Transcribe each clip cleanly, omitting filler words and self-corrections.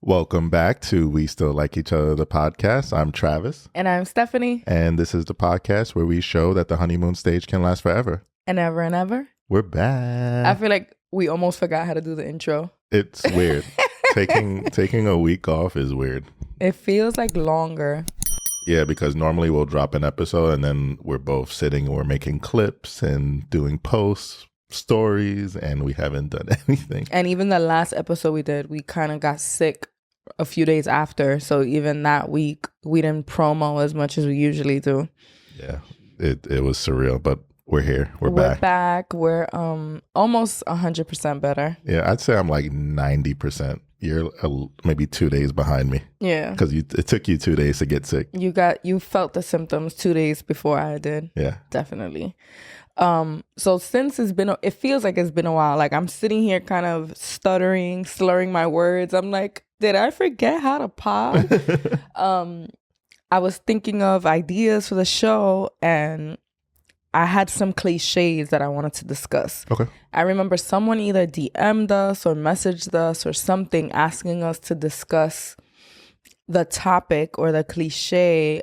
Welcome back to We Still Like Each Other, the podcast. I'm Travis. And I'm Stephanie. And this is the podcast where we show that the honeymoon stage can last forever. And ever and ever. We're back. I feel like we almost forgot how to do the intro. It's weird. Taking a week off is weird. It feels like longer. Yeah, because normally we'll drop an episode and then we're both sitting and we're making clips and doing posts, stories, and we haven't done anything. And even the last episode we did, we kind of got sick a few days after. So even that week, we didn't promo as much as we usually do. Yeah, it was surreal, but we're here. We're back. We're almost 100% better. Yeah, I'd say I'm like 90%. You're maybe 2 days behind me. Yeah. Because it took you 2 days to get sick. You felt the symptoms 2 days before I did. Yeah. Definitely. So since it feels like it's been a while. Like I'm sitting here kind of stuttering, slurring my words. I'm like, did I forget how to pod? I was thinking of ideas for the show and I had some cliches that I wanted to discuss. Okay. I remember someone either DM'd us or messaged us or something asking us to discuss the topic or the cliche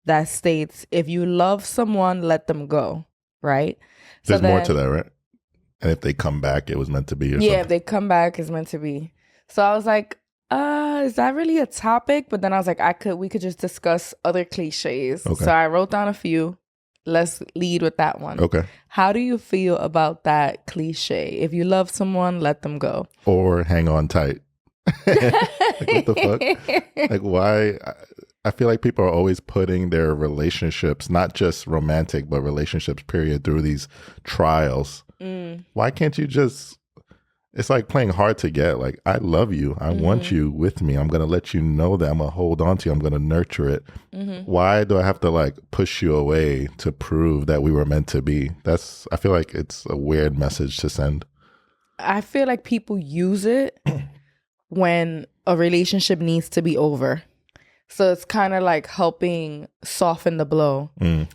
that states, if you love someone, let them go. Right? There's more to that, right? And if they come back, it was meant to be or something. If they come back, it's meant to be. So I was like, is that really a topic? But then I was like, we could just discuss other cliches. Okay. So I wrote down a few. Let's lead with that one. Okay. How do you feel about that cliche? If you love someone, let them go. Or hang on tight. Like, what the fuck? Like, why? I feel like people are always putting their relationships, not just romantic, but relationships, period, through these trials. Why can't you just... It's like playing hard to get. Like, I love you. I want you with me. I'm going to let you know that I'm going to hold on to you. I'm going to nurture it. Why do I have to like push you away to prove that we were meant to be? I feel like it's a weird message to send. I feel like people use it when a relationship needs to be over. So it's kind of like helping soften the blow.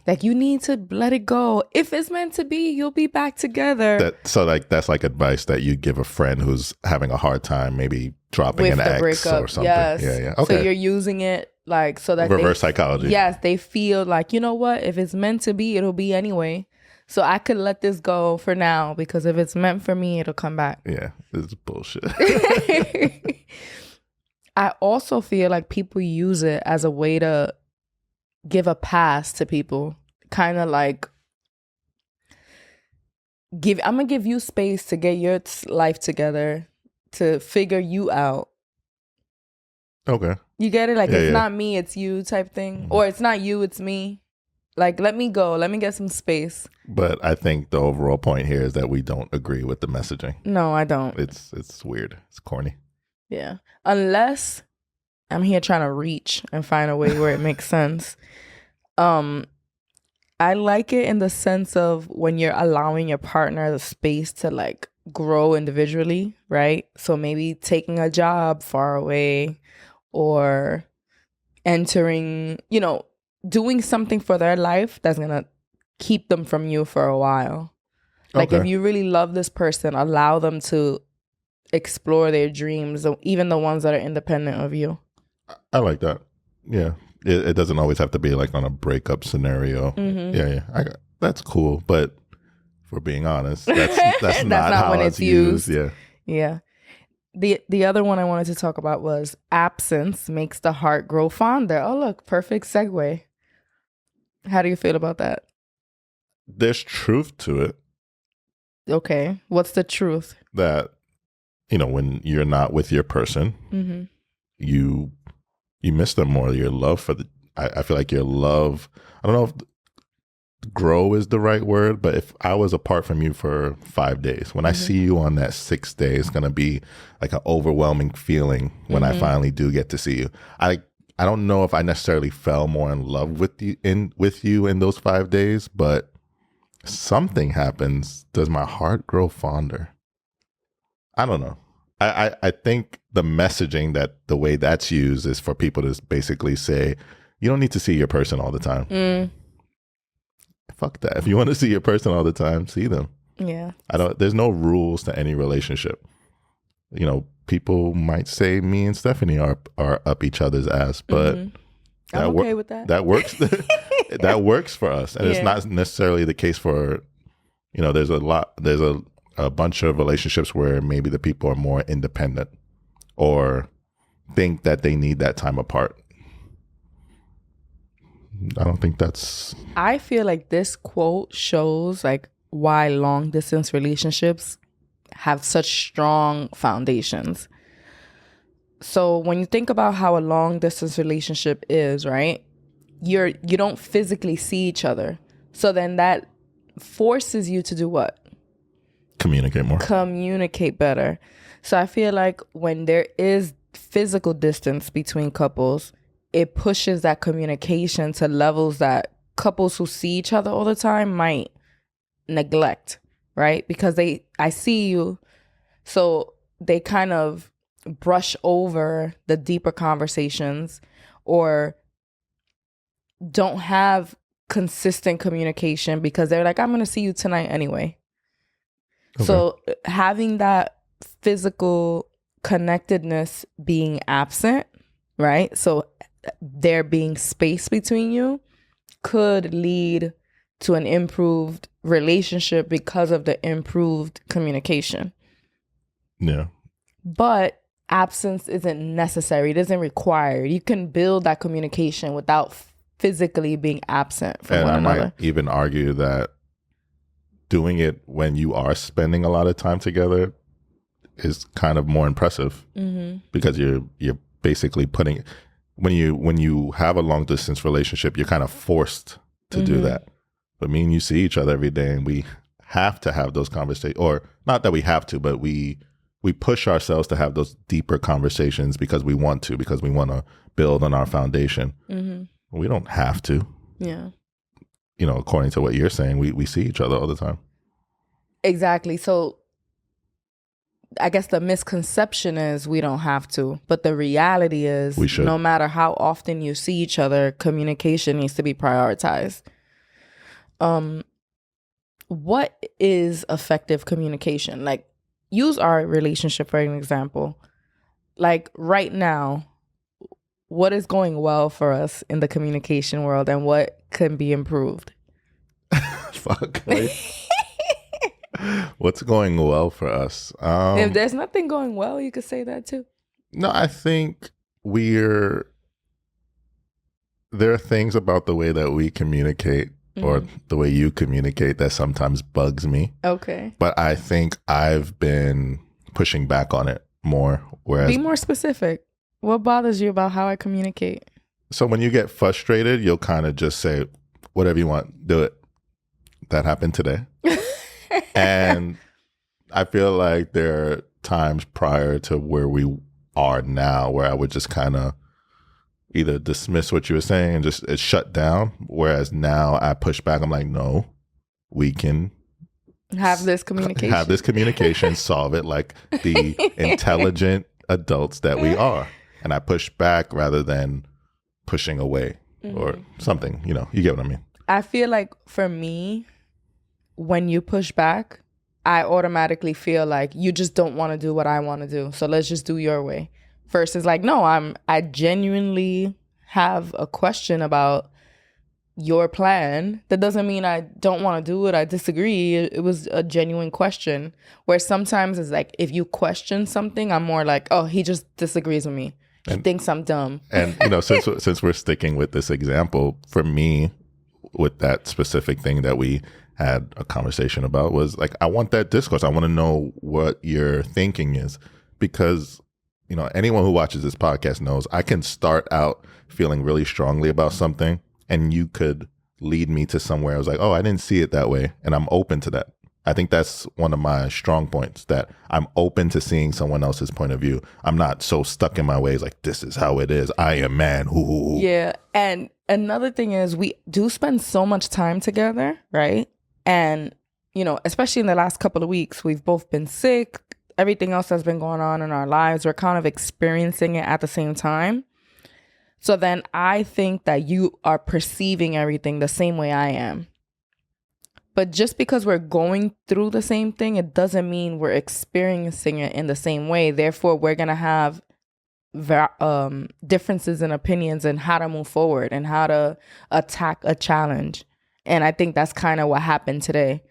Like you need to let it go. If it's meant to be, you'll be back together. That's like advice that you give a friend who's having a hard time, maybe dropping with an the ex breakup. or something. Yes. Yeah. Okay. So you're using it like so that reverse psychology. Yes, they feel like, you know what? If it's meant to be, it'll be anyway. So I could let this go for now because if it's meant for me, it'll come back. Yeah, this is bullshit. I also feel like people use it as a way to give a pass to people. Kind of like, I'm going to give you space to get your life together, to figure you out. Okay. You get it? Like, it's not me, it's you type thing. Or it's not you, it's me. Like, let me go. Let me get some space. But I think the overall point here is that we don't agree with the messaging. No, I don't. It's weird. It's corny. Yeah. Unless I'm here trying to reach and find a way where it makes sense. I like it in the sense of when you're allowing your partner the space to like grow individually, right? So maybe taking a job far away or entering, doing something for their life that's going to keep them from you for a while. Like if you really love this person, allow them to explore their dreams, even the ones that are independent of you. I like that. Yeah. It doesn't always have to be like on a breakup scenario. Yeah. That's cool. But for being honest, that's not how when it's used. Yeah. The other one I wanted to talk about was absence makes the heart grow fonder. Oh, look, perfect segue. How do you feel about that? There's truth to it. Okay. What's the truth? That, when you're not with your person, you miss them more. Your love for I feel like your love, I don't know if grow is the right word, but if I was apart from you for 5 days, when I see you on that 6th day, it's going to be like an overwhelming feeling when I finally do get to see you. I don't know if I necessarily fell more in love with you in those 5 days, but something happens. Does my heart grow fonder? I don't know. I think the messaging that the way that's used is for people to basically say, you don't need to see your person all the time. Fuck that. If you want to see your person all the time, see them. Yeah. There's no rules to any relationship. people might say me and Stephanie are up each other's ass, but I'm okay with that. That works. That works for us, and it's not necessarily the case for, there's a bunch of relationships where maybe the people are more independent or think that they need that time apart. I don't think that's... I feel like this quote shows like why long distance relationships have such strong foundations. So when you think about how a long distance relationship is, right? You don't physically see each other. So then that forces you to do what? Communicate more. Communicate better. So I feel like when there is physical distance between couples, it pushes that communication to levels that couples who see each other all the time might neglect, right? Because I see you, so they kind of brush over the deeper conversations or don't have consistent communication because they're like, I'm going to see you tonight anyway. Okay. So having that physical connectedness being absent, right? So there being space between you could lead to an improved relationship because of the improved communication. Yeah. But absence isn't necessary. It isn't required. You can build that communication without physically being absent from one another. Might even argue that doing it when you are spending a lot of time together is kind of more impressive because you're basically putting... When you have a long distance relationship, you're kind of forced to do that. But me and you see each other every day, and we have to have those conversations, or not that we have to, but we push ourselves to have those deeper conversations because we want to build on our foundation. We don't have to. Yeah. According to what you're saying, we see each other all the time. Exactly. So I guess the misconception is we don't have to, but the reality is we should. No matter how often you see each other, communication needs to be prioritized. What is effective communication? Like, use our relationship for an example. Like right now, what is going well for us in the communication world and what can be improved? Fuck. What's going well for us? If there's nothing going well, you could say that too. No, I think there are things about the way that we communicate or the way you communicate that sometimes bugs me. Okay. But I think I've been pushing back on it more. Whereas, be more specific. What bothers you about how I communicate? So when you get frustrated, you'll kind of just say, whatever you want, do it. That happened today. And I feel like there are times prior to where we are now where I would just kind of either dismiss what you were saying and just shut down. Whereas now I push back. I'm like, no, we can have this communication. Solve it like the intelligent adults that we are. And I push back rather than pushing away or something. You get what I mean? I feel like for me, when you push back, I automatically feel like you just don't want to do what I want to do. So let's just do your way. Versus like, no, I genuinely have a question about your plan. That doesn't mean I don't want to do it. I disagree. It was a genuine question. Where sometimes it's like, if you question something, I'm more like, oh, he just disagrees with me. He thinks I'm dumb. And, since we're sticking with this example, for me, with that specific thing that we had a conversation about was like, I want that discourse. I want to know what your thinking is because, anyone who watches this podcast knows I can start out feeling really strongly about something and you could lead me to somewhere. I was like, oh, I didn't see it that way. And I'm open to that. I think that's one of my strong points, that I'm open to seeing someone else's point of view. I'm not so stuck in my ways like, this is how it is. I am man. Ooh. Yeah. And another thing is we do spend so much time together, right? And, especially in the last couple of weeks, we've both been sick. Everything else that's been going on in our lives, we're kind of experiencing it at the same time. So then I think that you are perceiving everything the same way I am. But just because we're going through the same thing, it doesn't mean we're experiencing it in the same way. Therefore, we're going to have differences in opinions and how to move forward and how to attack a challenge. And I think that's kind of what happened today.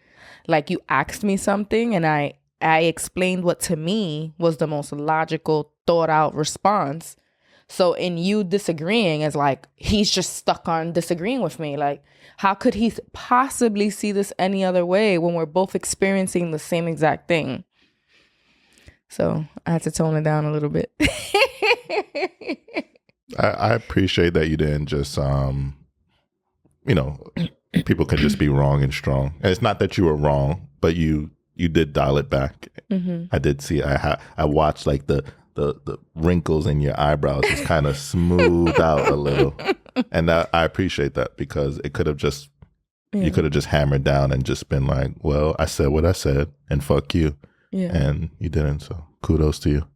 Like, you asked me something and I explained what to me was the most logical, thought out response. So in you disagreeing, it's like, he's just stuck on disagreeing with me. Like, how could he possibly see this any other way when we're both experiencing the same exact thing? So I had to tone it down a little bit. I appreciate that you didn't just, people can just be wrong and strong. And it's not that you were wrong, but you did dial it back. Mm-hmm. I did see, I watched like the wrinkles in your eyebrows just kind of smooth out a little. And I appreciate that, because it could have just, you could have just hammered down and just been like, well, I said what I said and fuck you. Yeah. And you didn't. So kudos to you.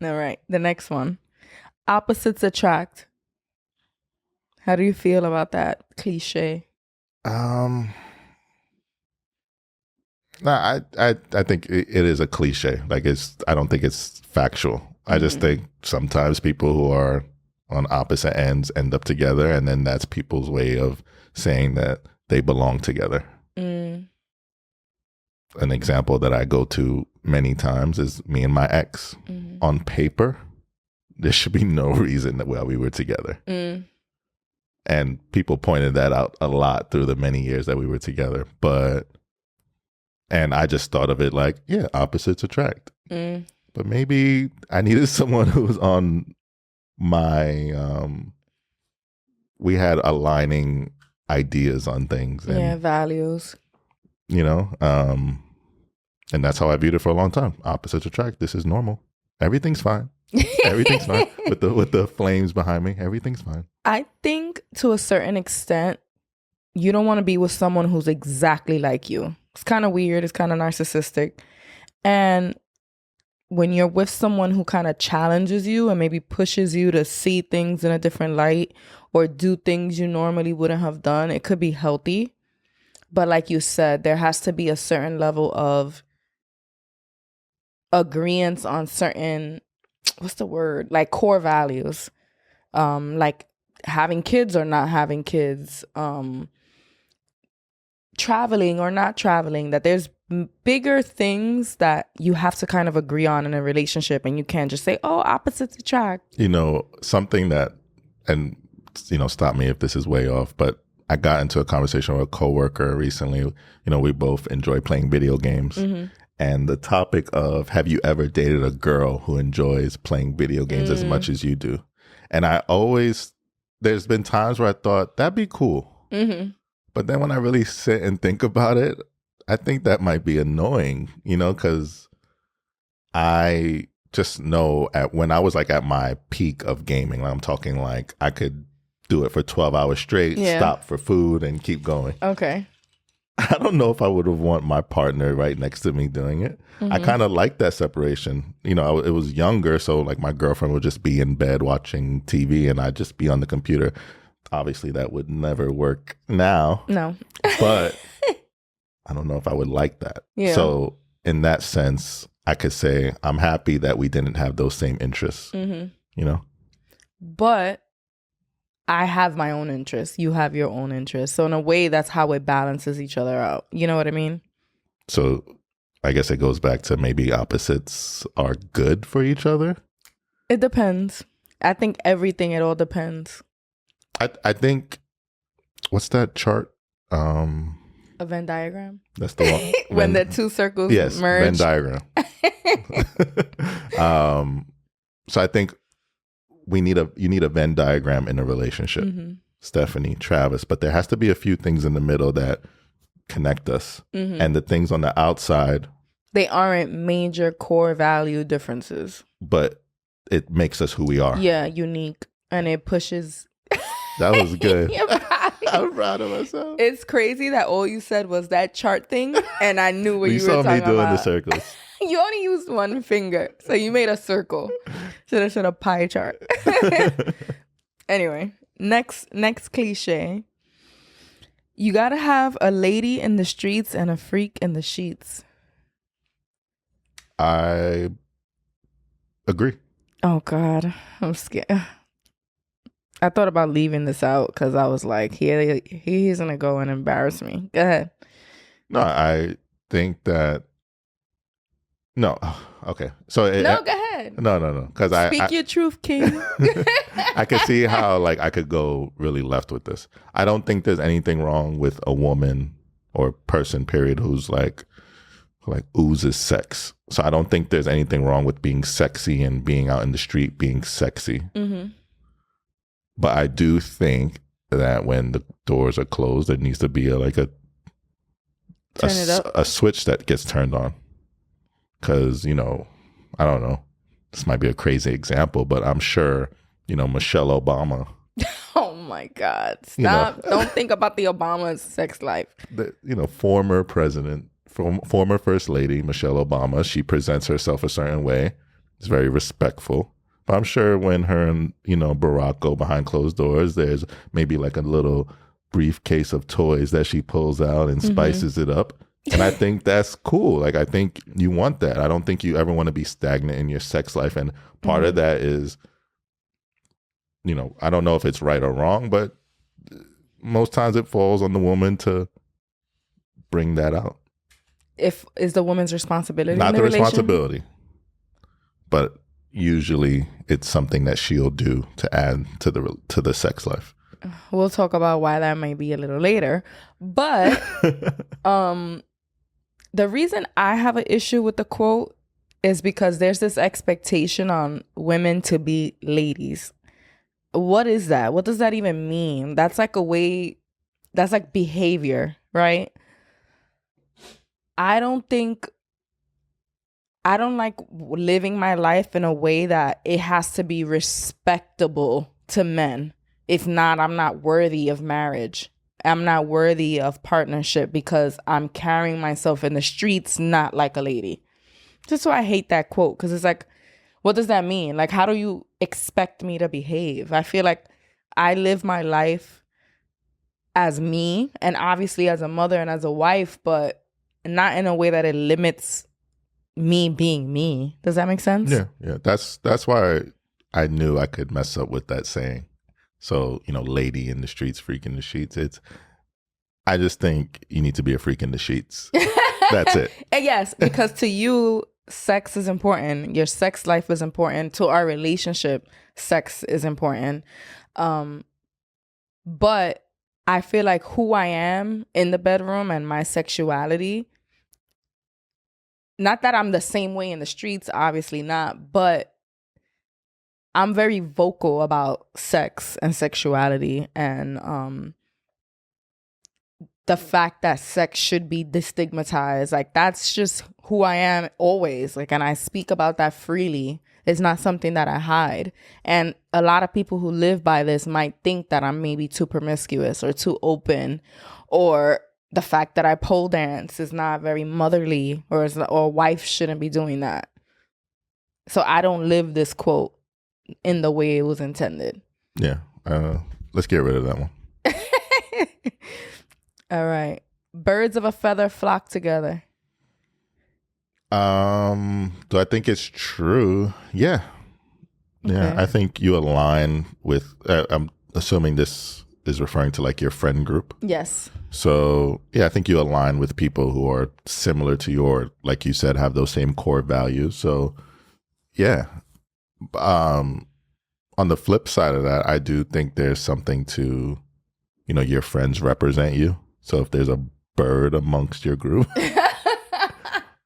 All right. The next one. Opposites attract. How do you feel about that cliche? No, I think it is a cliche. Like, I don't think it's factual. I just think sometimes people who are on opposite ends end up together, and then that's people's way of saying that they belong together. An example that I go to many times is me and my ex. On paper, there should be no reason that we were together. And people pointed that out a lot through the many years that we were together. And I just thought of it like, yeah, opposites attract. But maybe I needed someone who was on my, we had aligning ideas on things. And, values. And that's how I viewed it for a long time. Opposites attract. This is normal. Everything's fine. Everything's fine. With the flames behind me, everything's fine. I think to a certain extent, you don't want to be with someone who's exactly like you. It's kind of weird. It's kind of narcissistic. And when you're with someone who kind of challenges you and maybe pushes you to see things in a different light or do things you normally wouldn't have done, it could be healthy. But like you said, there has to be a certain level of agreement on certain, what's the word? Like core values. Like having kids or not having kids. Traveling or not traveling, that there's bigger things that you have to kind of agree on in a relationship, and you can't just say, oh, opposites attract. Something that, and stop me if this is way off, but I got into a conversation with a coworker recently. We both enjoy playing video games. And the topic of, have you ever dated a girl who enjoys playing video games as much as you do? And there's been times where I thought that'd be cool. But then when I really sit and think about it, I think that might be annoying, because I just know when I was like at my peak of gaming, like I'm talking like I could do it for 12 hours straight, stop for food and keep going. Okay. I don't know if I would have want my partner right next to me doing it. I kind of like that separation. It was younger, so like my girlfriend would just be in bed watching TV and I'd just be on the computer. Obviously, that would never work now. No. But I don't know if I would like that. Yeah. So in that sense, I could say I'm happy that we didn't have those same interests, But I have my own interests. You have your own interests. So in a way, that's how it balances each other out. You know what I mean? So I guess it goes back to maybe opposites are good for each other. It depends. I think it all depends. I think, what's that chart? A Venn diagram? That's the one. When the two circles merge. Venn diagram. So I think you need a Venn diagram in a relationship. Stephanie, Travis, but there has to be a few things in the middle that connect us. And the things on the outside, they aren't major core value differences. But it makes us who we are. Yeah, unique. And it pushes... That was good. I'm proud of myself. It's crazy that all you said was that chart thing, and I knew what you were talking about. You saw me doing the circles. You only used one finger, so you made a circle. Should have said a pie chart. Anyway, next cliche. You gotta have a lady in the streets and a freak in the sheets. I agree. Oh God, I'm scared. I thought about leaving this out because I was like, he's gonna go and embarrass me. Go ahead. No, I think that no. Okay, so No, go ahead. no, because Speak your truth, King. I could see how like I could go really left with this. I don't think there's anything wrong with a woman or person, period, who's like oozes sex. So I don't think there's anything wrong with being sexy and being out in the street being sexy. Mm-hmm. But I do think that when the doors are closed, there needs to be a switch that gets turned on. Because, you know, I don't know. This might be a crazy example, but I'm sure, you know, Michelle Obama. Oh my God. Stop. You know, don't think about the Obama's sex life. Former president, former first lady, Michelle Obama, she presents herself a certain way. It's very respectful. But I'm sure when her and, you know, Barack go behind closed doors, there's maybe like a little briefcase of toys that she pulls out and spices it up. And I think that's cool. Like, I think you want that. I don't think you ever want to be stagnant in your sex life. And part of that is, you know, I don't know if it's right or wrong, but most times it falls on the woman to bring that out. Is the woman's responsibility? Not the responsibility, but usually it's something that she'll do to add to the sex life. We'll talk about why that might be a little later. But the reason I have an issue with the quote is because there's this expectation on women to be ladies. What is that? What does that even mean? That's like that's like behavior, right? I don't like living my life in a way that it has to be respectable to men. If not, I'm not worthy of marriage. I'm not worthy of partnership because I'm carrying myself in the streets not like a lady. Just so I hate that quote, because it's like, what does that mean? Like, how do you expect me to behave? I feel like I live my life as me and obviously as a mother and as a wife, but not in a way that it limits me being me. Does that make sense? Yeah. That's why I knew I could mess up with that saying. So, you know, lady in the streets, freak in the sheets. I just think you need to be a freak in the sheets. That's it. Yes, because to you, sex is important. Your sex life is important. To our relationship, sex is important. But I feel like who I am in the bedroom and my sexuality, not that I'm the same way in the streets, obviously not, but I'm very vocal about sex and sexuality and the fact that sex should be destigmatized. Like, that's just who I am always. Like, and I speak about that freely. It's not something that I hide. And a lot of people who live by this might think that I'm maybe too promiscuous or too open, or the fact that I pole dance is not very motherly, or a wife shouldn't be doing that. So I don't live this quote in the way it was intended. Yeah. Let's get rid of that one. All right. Birds of a feather flock together. Do I think it's true? Yeah. Yeah. Okay. I think you align with, I'm assuming this is referring to like your friend group. Yes. So yeah, I think you align with people who are similar to your, like you said, have those same core values. So yeah. On the flip side of that, I do think there's something to, you know, your friends represent you. So if there's a bird amongst your group,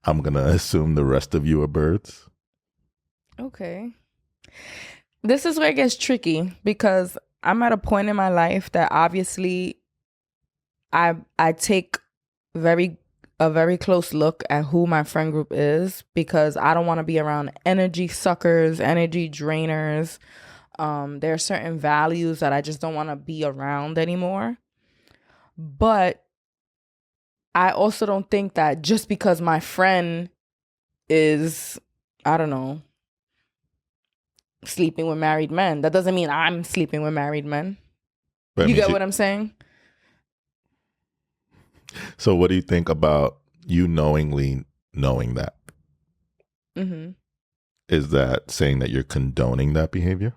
I'm going to assume the rest of you are birds. Okay. This is where it gets tricky because I'm at a point in my life that obviously I take a very close look at who my friend group is, because I don't want to be around energy suckers, energy drainers. There are certain values that I just don't want to be around anymore. But I also don't think that just because my friend is, I don't know, sleeping with married men, that doesn't mean I'm sleeping with married men. You get what I'm saying? So what do you think about you knowingly knowing that? Mm-hmm. Is that saying that you're condoning that behavior?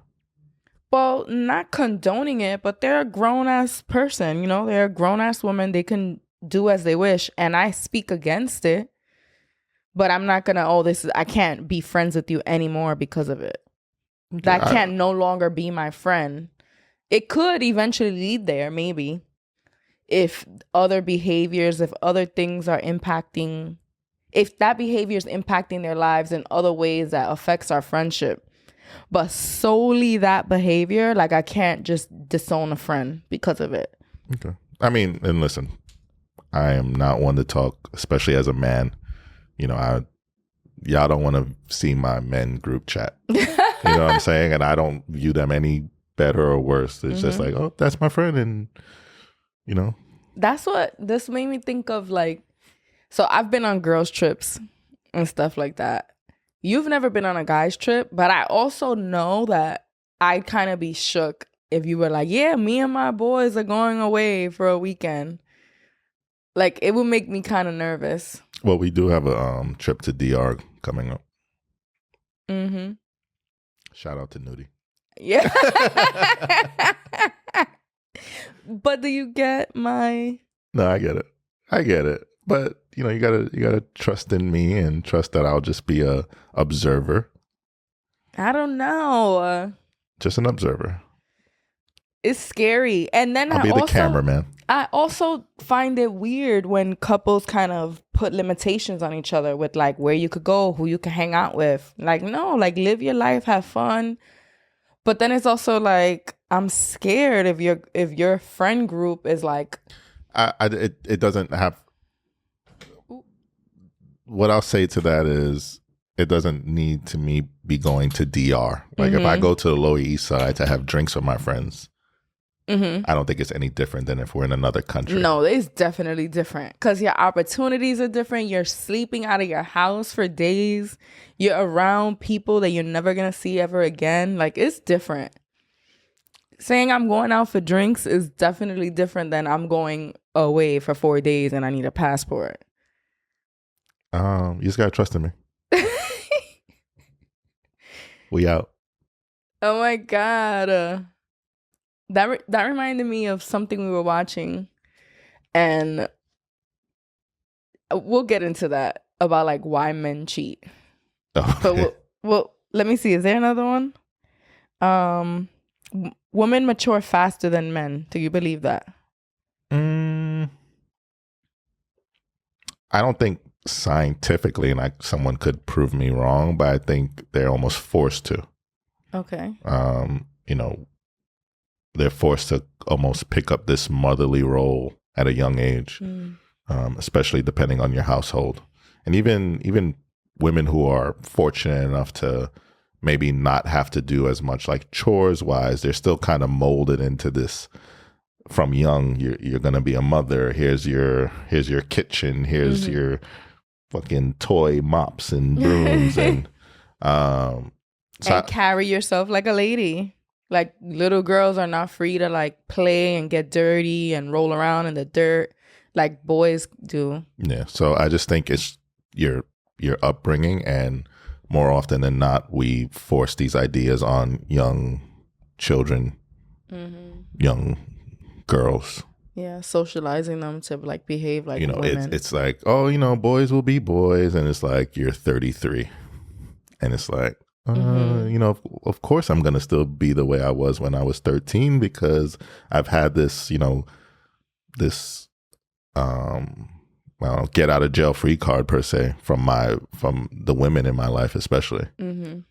Well, not condoning it, but they're a grown-ass person, they're a grown-ass woman. They can do as they wish, and I speak against it, but I'm not gonna, I can't be friends with you anymore because of it. Okay, That can no longer be my friend. It could eventually lead there, maybe, if other behaviors, if other things are impacting, if that behavior is impacting their lives in other ways that affects our friendship. But solely that behavior, like I can't just disown a friend because of it. Okay. I mean, and listen, I am not one to talk, especially as a man. Y'all don't want to see my men group chat. You know what I'm saying? And I don't view them any better or worse. It's just like, oh, that's my friend. And, That's what this made me think of. Like, so I've been on girls' trips and stuff like that. You've never been on a guy's trip, but I also know that I'd kind of be shook if you were like, yeah, me and my boys are going away for a weekend. Like, it would make me kind of nervous. Well, we do have a trip to DR coming up. Mm-hmm. Shout out to Nudie. Yeah. But do you get my... No, I get it. But you gotta trust in me and trust that I'll just be a observer. I don't know. Just an observer. It's scary. And then I'll be the cameraman. I also find it weird when couples kind of put limitations on each other with like where you could go, who you can hang out with. Like, no, like live your life, have fun. But then it's also like, I'm scared if your friend group is like... It doesn't have... What I'll say to that is it doesn't need to me be going to DR. Like if I go to the Lower East Side to have drinks with my friends, I don't think it's any different than if we're in another country. No, it's definitely different because your opportunities are different. You're sleeping out of your house for days. You're around people that you're never going to see ever again. Like, it's different. Saying I'm going out for drinks is definitely different than I'm going away for 4 days and I need a passport. You just gotta trust in me. We out. Oh my God. That reminded me of something we were watching, and we'll get into that about like why men cheat. Okay. But well, let me see. Is there another one? Women mature faster than men. Do you believe that? I don't think scientifically, and someone could prove me wrong, but I think they're almost forced to. Okay. They're forced to almost pick up this motherly role at a young age, especially depending on your household. And even women who are fortunate enough to maybe not have to do as much, like chores wise, they're still kind of molded into this from young. You're gonna be a mother. Here's your kitchen. Here's your fucking toy mops and brooms and carry yourself like a lady. Like, little girls are not free to like play and get dirty and roll around in the dirt like boys do. Yeah. So I just think it's your upbringing, and more often than not, we force these ideas on young children, young girls. Yeah, socializing them to like behave like women. It's like, oh, boys will be boys, and it's like you're 33, and it's like, of course I'm gonna still be the way I was when I was 13 because I've had this, this get out of jail free card per se from the women in my life, especially. And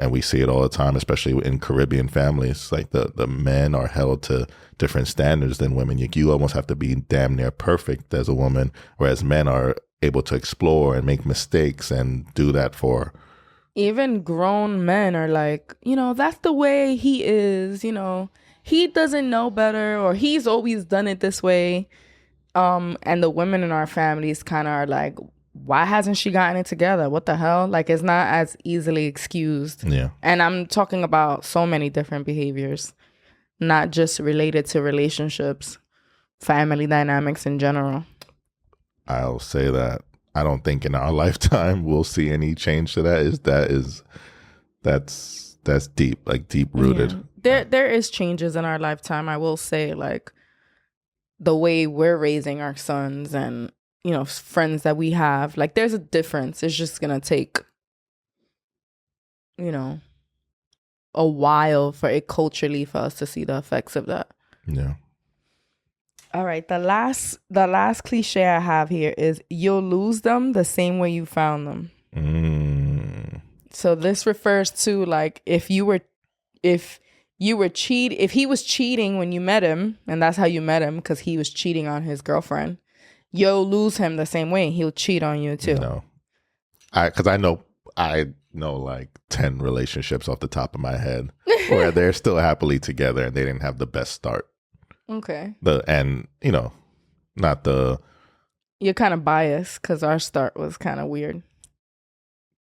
we see it all the time, especially in Caribbean families. Like the men are held to different standards than women. You almost have to be damn near perfect as a woman, whereas men are able to explore and make mistakes and do that for. Even grown men are like, that's the way he is. He doesn't know better, or he's always done it this way. And the women in our families kind of are like, why hasn't she gotten it together? What the hell? Like, it's not as easily excused. Yeah. And I'm talking about so many different behaviors, not just related to relationships. family dynamics in general. I'll say that I don't think in our lifetime we'll see any change to that. That's deep, like deep rooted. Yeah. There is changes in our lifetime. I will say, like the way we're raising our sons and, you know, friends that we have, like there's a difference. It's just gonna take, you know, a while for it culturally for us to see the effects of that. Yeah. All right. The last cliche I have here is you'll lose them the same way you found them. So this refers to like if he was cheating when you met him, and that's how you met him because he was cheating on his girlfriend, you'll lose him the same way. He'll cheat on you too. No. Because I know like 10 relationships off the top of my head where they're still happily together and they didn't have the best start. Okay. You're kind of biased because our start was kind of weird.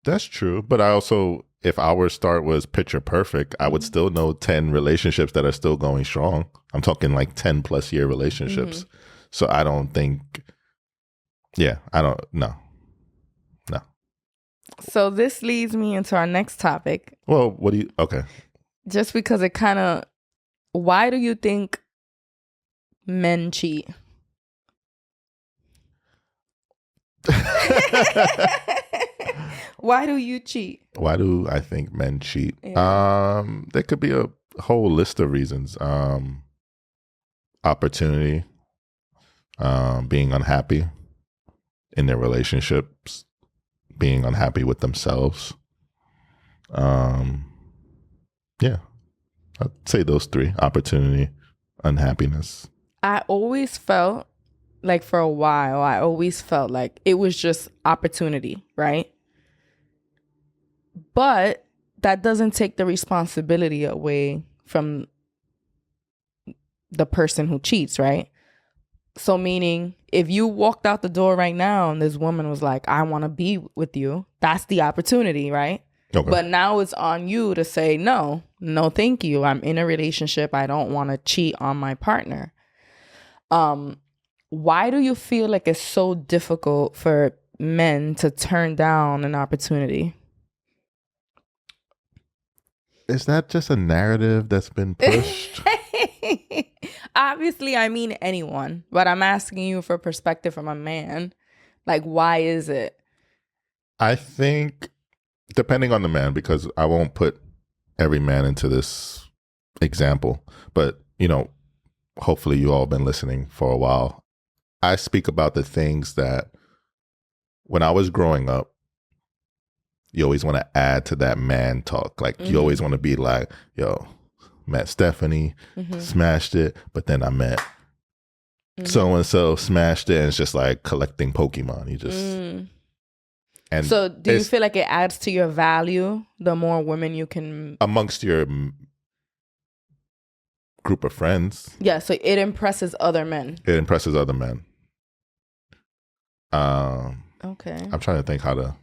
That's true. But I also, if our start was picture perfect, I would still know 10 relationships that are still going strong. I'm talking like 10 plus year relationships. Mm-hmm. So I don't think, no. So this leads me into our next topic. Well, okay. Just because it kind of, why do you think men cheat? Why do you cheat? Why do I think men cheat? Yeah. There could be a whole list of reasons. Opportunity, being unhappy in their relationships, being unhappy with themselves. I'd say those three: opportunity, unhappiness. I always felt like for a while, like it was just opportunity, right? But that doesn't take the responsibility away from the person who cheats, right? So meaning if you walked out the door right now and this woman was like, I want to be with you, that's the opportunity, right? Okay. But now it's on you to say, no, thank you. I'm in a relationship. I don't want to cheat on my partner. Why do you feel like it's so difficult for men to turn down an opportunity? Is that just a narrative that's been pushed? Obviously, I mean anyone, but I'm asking you for perspective from a man. Like, why is it? I think, depending on the man, because I won't put every man into this example, but, you know, hopefully you all been listening for a while. I speak about the things that when I was growing up, you always want to add to that man talk. Like, you always want to be like, yo, met Stephanie, smashed it, but then I met so-and-so, smashed it, and it's just like collecting Pokemon. You just... And so do you feel like it adds to your value the more women you can... Amongst your group of friends. Yeah, so it impresses other men. It impresses other men. Okay. I'm trying to think how to...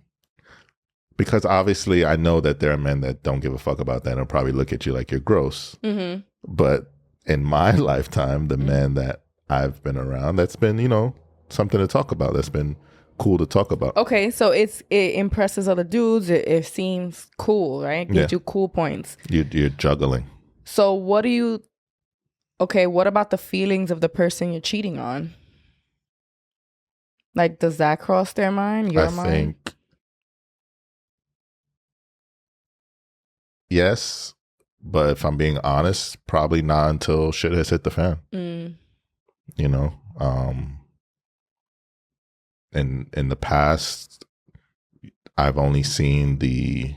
Because obviously I know that there are men that don't give a fuck about that and probably look at you like you're gross. Mm-hmm. But in my lifetime, the men that I've been around, that's been, you know, something to talk about. That's been cool to talk about. Okay, so it impresses other dudes. It seems cool, right? Gives you cool points. You're juggling. So what about the feelings of the person you're cheating on? Like, does that cross their mind, your mind? I think... Yes, but if I'm being honest, probably not until shit has hit the fan. You know, in the past, I've only seen the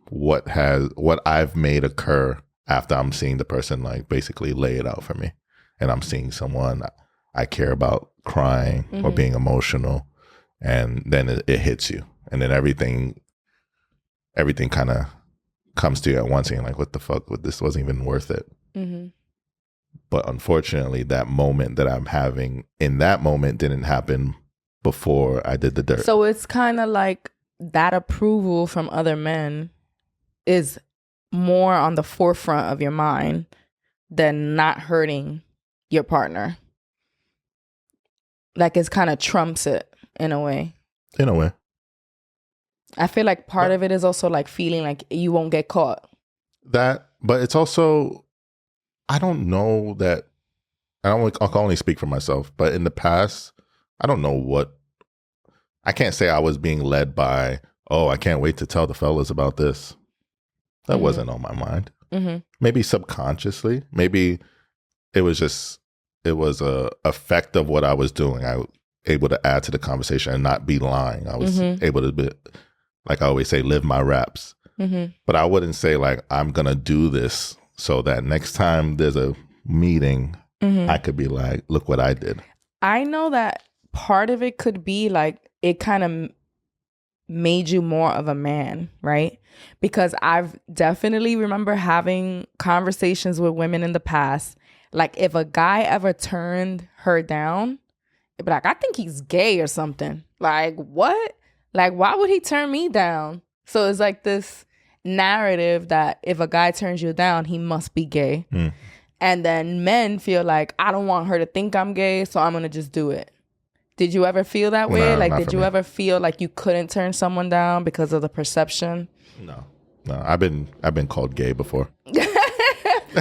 what I've made occur after I'm seeing the person like basically lay it out for me, and I'm seeing someone I care about crying or being emotional. And then it hits you. And then everything kind of comes to you at once. And you're like, what the fuck? This wasn't even worth it. Mm-hmm. But unfortunately, that moment that I'm having in that moment didn't happen before I did the dirt. So it's kind of like that approval from other men is more on the forefront of your mind than not hurting your partner. Like it kind of trumps it in a way. In a way. I feel like part of it is also like feeling like you won't get caught. That, but it's also, I don't know that, I can only speak for myself, but in the past, I don't know I can't say I was being led by, oh, I can't wait to tell the fellas about this. That wasn't on my mind. Maybe subconsciously, maybe it was a effect of what I was doing. I was able to add to the conversation and not be lying. I was able to be, like I always say, live my raps. But I wouldn't say like, I'm going to do this so that next time there's a meeting, I could be like, look what I did. I know that part of it could be like, it kind of made you more of a man, right? Because I've definitely remember having conversations with women in the past. Like if a guy ever turned her down, it'd be like, I think he's gay or something. Like, what? Like, why would he turn me down? So it's like this narrative that if a guy turns you down, he must be gay. And then men feel like, I don't want her to think I'm gay, so I'm going to just do it. Did you ever feel that way? No, like, did you ever feel like you couldn't turn someone down because of the perception? No. I've been called gay before.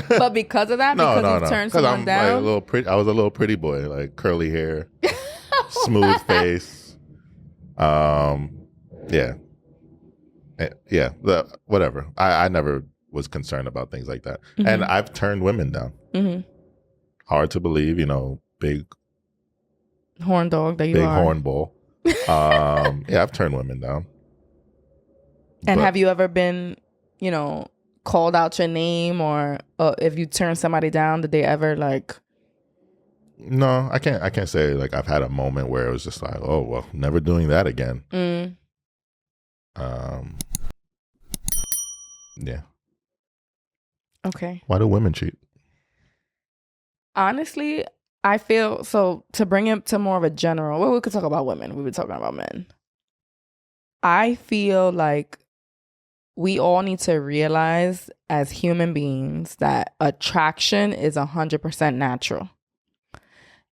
But because of that, because you turned someone down? Like I was a little pretty boy, like curly hair, smooth face. Yeah. Whatever. I never was concerned about things like that. And I've turned women down. Hard to believe, big horn dog that you big are. Hornball. Yeah, I've turned women down. And have you ever been, called out your name, or if you turn somebody down, did they ever like? No, I can't say like I've had a moment where it was just like, oh well, never doing that again. Yeah. Okay. Why do women cheat? Honestly, I feel so, to bring it to more of a general, well, we could talk about women. We were talking about men. I feel like we all need to realize as human beings that attraction is 100% natural.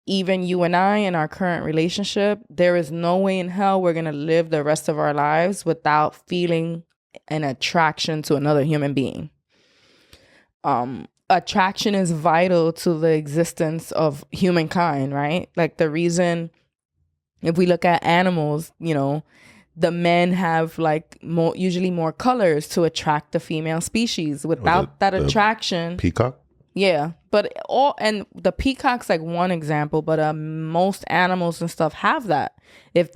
Even you and I in our current relationship, there is no way in hell we're going to live the rest of our lives without feeling an attraction to another human being. Attraction is vital to the existence of humankind, right? Like the reason, if we look at animals, the men have like usually more colors to attract the female species. Without that attraction, peacock. Yeah, but the peacock's like one example, but most animals and stuff have that. If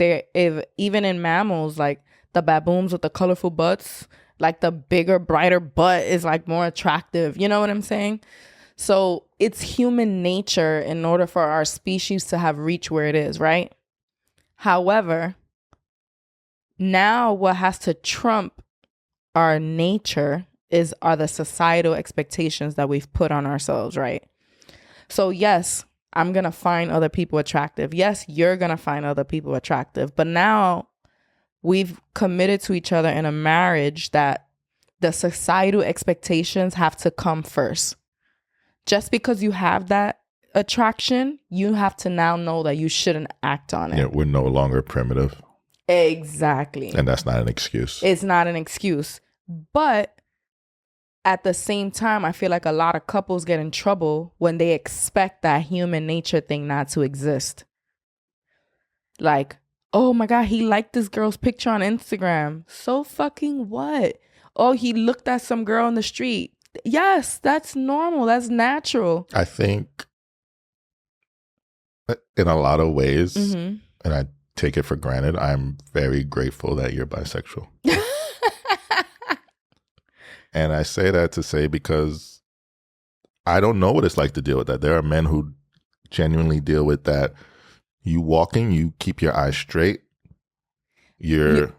even in mammals, like the baboons with the colorful butts, like the bigger, brighter butt is like more attractive. You know what I'm saying? So it's human nature in order for our species to have reached where it is, right? However, now what has to trump our nature are the societal expectations that we've put on ourselves, right? So yes, I'm going to find other people attractive. Yes, you're going to find other people attractive. But now we've committed to each other in a marriage that the societal expectations have to come first. Just because you have that attraction, you have to now know that you shouldn't act on it. Yeah, we're no longer primitive. Exactly. And that's not an excuse. It's not an excuse. But at the same time, I feel like a lot of couples get in trouble when they expect that human nature thing not to exist. Like, oh my God, he liked this girl's picture on Instagram. So fucking what? Oh, he looked at some girl on the street. Yes, that's normal. That's natural. I think in a lot of ways, and I take it for granted, I'm very grateful that you're bisexual. And I say that to say because I don't know what it's like to deal with that. There are men who genuinely deal with that. You walking, you keep your eyes straight. You're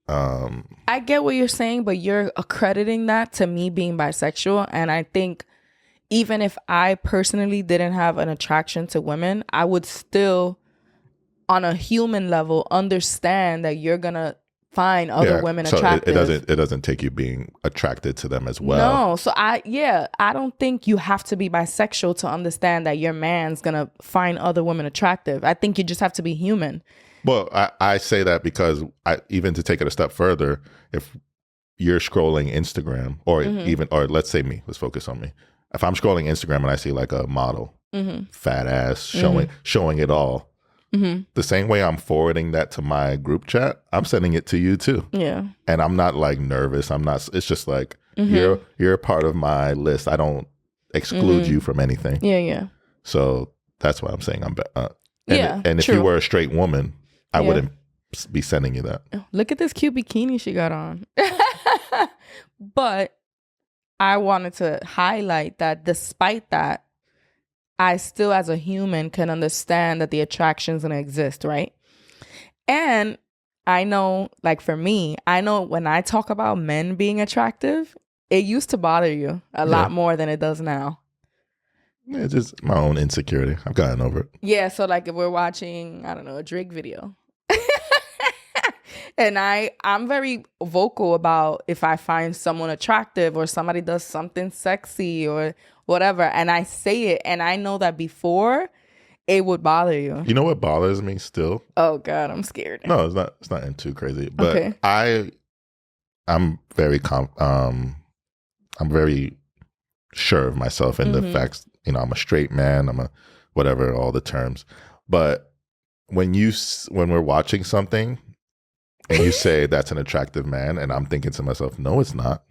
I get what you're saying, but you're accrediting that to me being bisexual. And I think even if I personally didn't have an attraction to women, I would still, on a human level, understand that you're going to find other women so attractive. It doesn't take you being attracted to them as well. No. So I don't think you have to be bisexual to understand that your man's gonna find other women attractive. I think you just have to be human. Well, I say that because even to take it a step further, if you're scrolling Instagram or or let's say me, let's focus on me. If I'm scrolling Instagram and I see like a model, fat ass, showing it all, the same way I'm forwarding that to my group chat, I'm sending it to you too. Yeah. And I'm not like nervous. I'm not, it's just like, you're a part of my list. I don't exclude you from anything. Yeah, yeah. So that's why I'm saying and if true. you were a straight woman, I wouldn't be sending you that. Look at this cute bikini she got on. But I wanted to highlight that despite that, I still, as a human, can understand that the attraction is going to exist, right? And I know, like for me, I know when I talk about men being attractive, it used to bother you a lot more than it does now. Yeah, it's just my own insecurity. I've gotten over it. Yeah, so like if we're watching, I don't know, a Drake video. And I'm very vocal about if I find someone attractive or somebody does something sexy or whatever, and I say it, and I know that before it would bother you. You know what bothers me still? Oh God, I'm scared. No, it's not too crazy. But I'm very I'm very sure of myself and the facts. You know, I'm a straight man. I'm a whatever, all the terms. But when we're watching something and you say that's an attractive man, and I'm thinking to myself, no, it's not.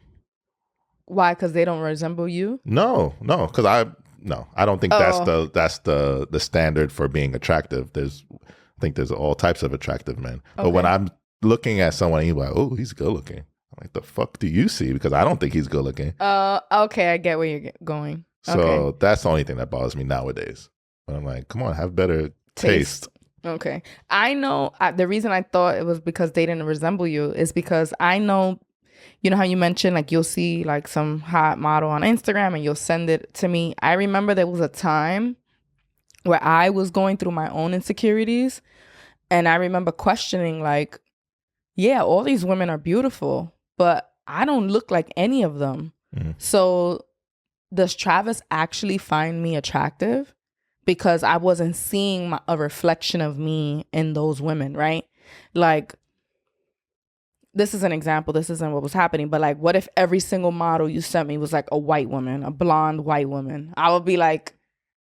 Why? Because they don't resemble you? No, because I don't think that's the standard for being attractive. I think there's all types of attractive men. But when I'm looking at someone, and you're like, oh, he's good looking. I'm like, the fuck do you see? Because I don't think he's good looking. Okay, I get where you're going. So that's the only thing that bothers me nowadays. But I'm like, come on, have better taste. Okay. I know the reason I thought it was because they didn't resemble you is because I know, you know how you mentioned like you'll see like some hot model on Instagram and you'll send it to me. I remember there was a time where I was going through my own insecurities, and I remember questioning like, yeah, all these women are beautiful, but I don't look like any of them. So does Travis actually find me attractive? Because I wasn't seeing a reflection of me in those women, right? Like, this is an example. This isn't what was happening. But like, what if every single model you sent me was like a white woman, a blonde white woman? I would be like,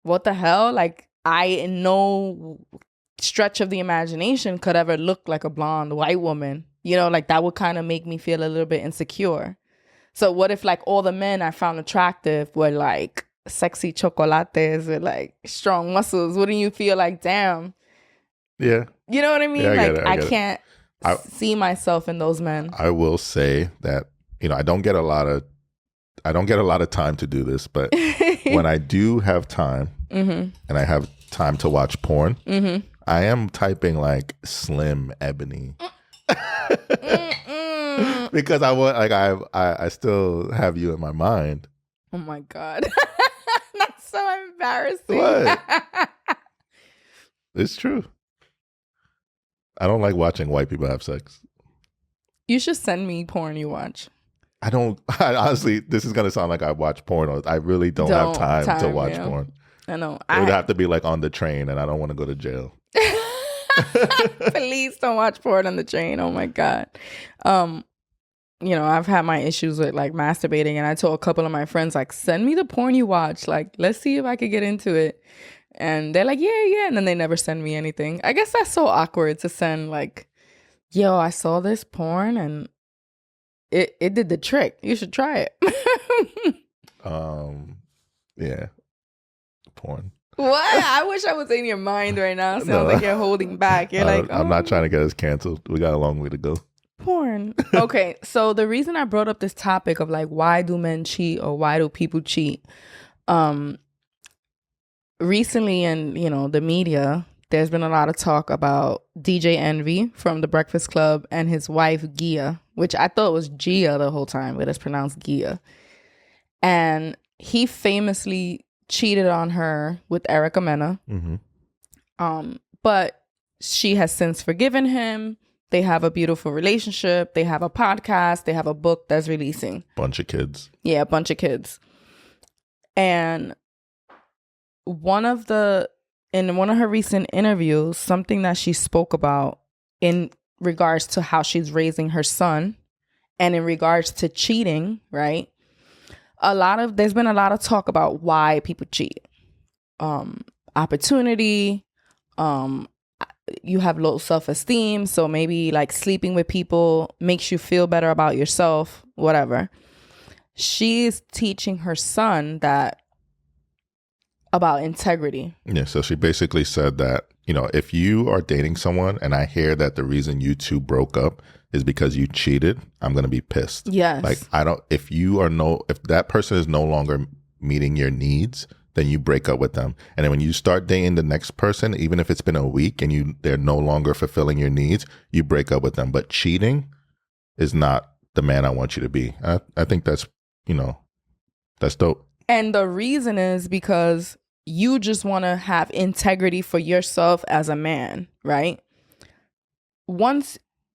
what the hell? Like, I in no stretch of the imagination could ever look like a blonde white woman. You know, like that would kind of make me feel a little bit insecure. So what if like all the men I found attractive were like sexy chocolates with like strong muscles? Wouldn't you feel like, damn? Yeah. You know what I mean? Yeah, like I can't see myself in those men. I will say that, you know, I don't get a lot of time to do this, but when I do have time and I have time to watch porn, I am typing like slim ebony. Because I want I still have you in my mind. Oh my God. That's so embarrassing. What? It's true. I don't like watching white people have sex. You should send me porn you watch. I honestly, this is going to sound like I watch porn. I really don't have time to watch porn. I know. It would have to be like on the train, and I don't want to go to jail. Please don't watch porn on the train. Oh my God. You know, I've had my issues with like masturbating, and I told a couple of my friends, like, send me the porn you watch. Like, let's see if I could get into it. And they're like, yeah. And then they never send me anything. I guess that's so awkward to send like, yo, I saw this porn and it did the trick. You should try it. Yeah. Porn. What? I wish I was in your mind right now. Sounds like you're holding back. You're like, I'm not trying to get us canceled. We got a long way to go. Porn. Okay, so the reason I brought up this topic of like, why do men cheat or why do people cheat? Recently in, you know, the media, there's been a lot of talk about DJ Envy from The Breakfast Club and his wife Gia, which I thought was Gia the whole time, but it's pronounced Gia. And he famously cheated on her with Erica Mena. But she has since forgiven him. They have a beautiful relationship. They have a podcast. They have a book that's releasing. Bunch of kids. Yeah, a bunch of kids. And in one of her recent interviews, something that she spoke about in regards to how she's raising her son and in regards to cheating, right? There's been a lot of talk about why people cheat. Opportunity, you have low self-esteem, so maybe like sleeping with people makes you feel better about yourself, whatever. She's teaching her son about integrity. Yeah, so she basically said that, if you are dating someone and I hear that the reason you two broke up is because you cheated, I'm going to be pissed. Yes. Like, if that person is no longer meeting your needs, then you break up with them. And then when you start dating the next person, even if it's been a week and they're no longer fulfilling your needs, you break up with them. But cheating is not the man I want you to be. I think that's dope. And the reason is because you just want to have integrity for yourself as a man, right?